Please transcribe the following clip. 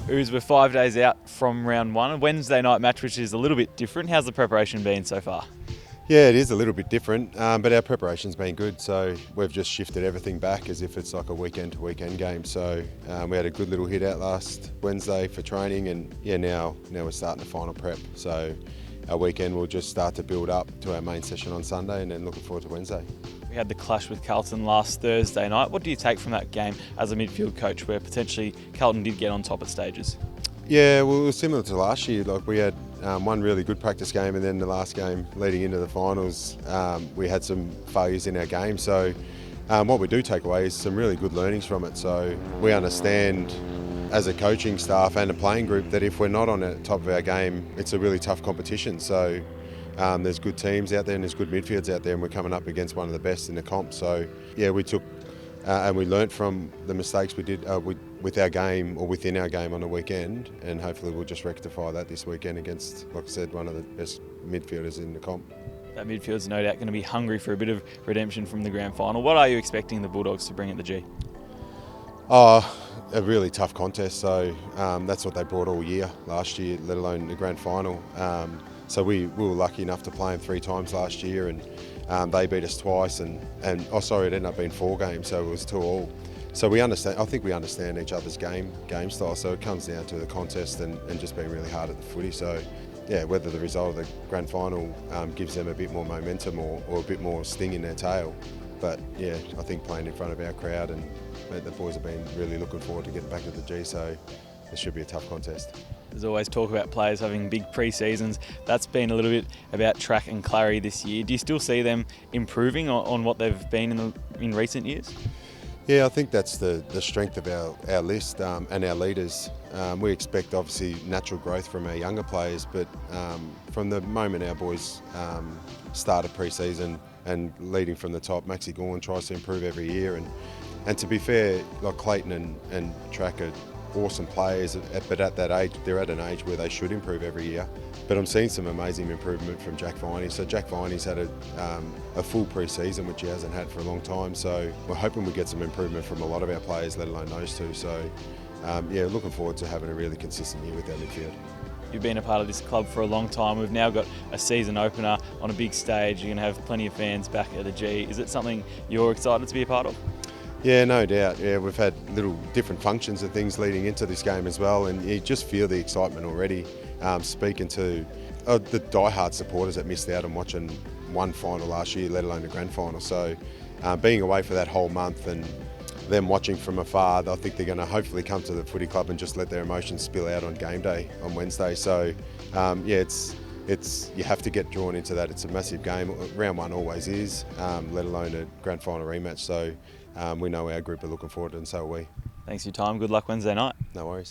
We're 5 days out from round one, a Wednesday night match which is a little bit different. How's the preparation been so far? Yeah, it is a little bit different, but our preparation's been good. So we've just shifted everything back as if it's like a weekend to weekend game. So we had a good little hit out last Wednesday for training, and yeah, now we're starting the final prep. So our weekend will just start to build up to our main session on Sunday, and then looking forward to Wednesday. We had the clash with Carlton last Thursday night. What do you take from that game as a midfield coach where potentially Carlton did get on top at stages? Yeah, well, it was similar to last year. Like we had one really good practice game, and then the last game leading into the finals, we had some failures in our game. So what we do take away is some really good learnings from it. So we understand as a coaching staff and a playing group that if we're not on the top of our game, it's a really tough competition. So there's good teams out there and there's good midfields out there, and we're coming up against one of the best in the comp. So yeah, we took and we learnt from the mistakes we did with our game or within our game on the weekend, and hopefully we'll just rectify that this weekend against, like I said, one of the best midfielders in the comp. That midfield's no doubt going to be hungry for a bit of redemption from the grand final. What are you expecting the Bulldogs to bring at the G? Oh, a really tough contest. So that's what they brought all year last year, let alone the grand final. So we were lucky enough to play them 3 times last year, and they beat us twice. And it ended up being 4 games, so it was 2-2. So we understand. I think we understand each other's game style. So it comes down to the contest and just being really hard at the footy. So yeah, whether the result of the grand final gives them a bit more momentum or a bit more sting in their tail. But yeah, I think playing in front of our crowd, and the boys have been really looking forward to getting back to the G. So it should be a tough contest. There's always talk about players having big pre-seasons. That's been a little bit about Track and Clary this year. Do you still see them improving on what they've been in recent years? Yeah, I think that's the strength of our list and our leaders. We expect obviously natural growth from our younger players, but from the moment our boys started pre-season and leading from the top, Maxi Gorn tries to improve every year. And to be fair, like Clayton and Track are awesome players, but at that age, they're at an age where they should improve every year. But I'm seeing some amazing improvement from Jack Viney. So Jack Viney's had a full pre-season, which he hasn't had for a long time. So we're hoping we get some improvement from a lot of our players, let alone those two. So yeah, looking forward to having a really consistent year with our midfield. You've been a part of this club for a long time. We've now got a season opener on a big stage. You're going to have plenty of fans back at the G. Is it something you're excited to be a part of? Yeah, no doubt. Yeah, we've had little different functions and things leading into this game as well, and you just feel the excitement already. Speaking to the die-hard supporters that missed out on watching one final last year, let alone the grand final. So being away for that whole month and them watching from afar, I think they're going to hopefully come to the footy club and just let their emotions spill out on game day on Wednesday. So yeah, it's you have to get drawn into that. It's a massive game. Round one always is, let alone a grand final rematch. So we know our group are looking forward to it, and so are we. Thanks for your time. Good luck Wednesday night. No worries.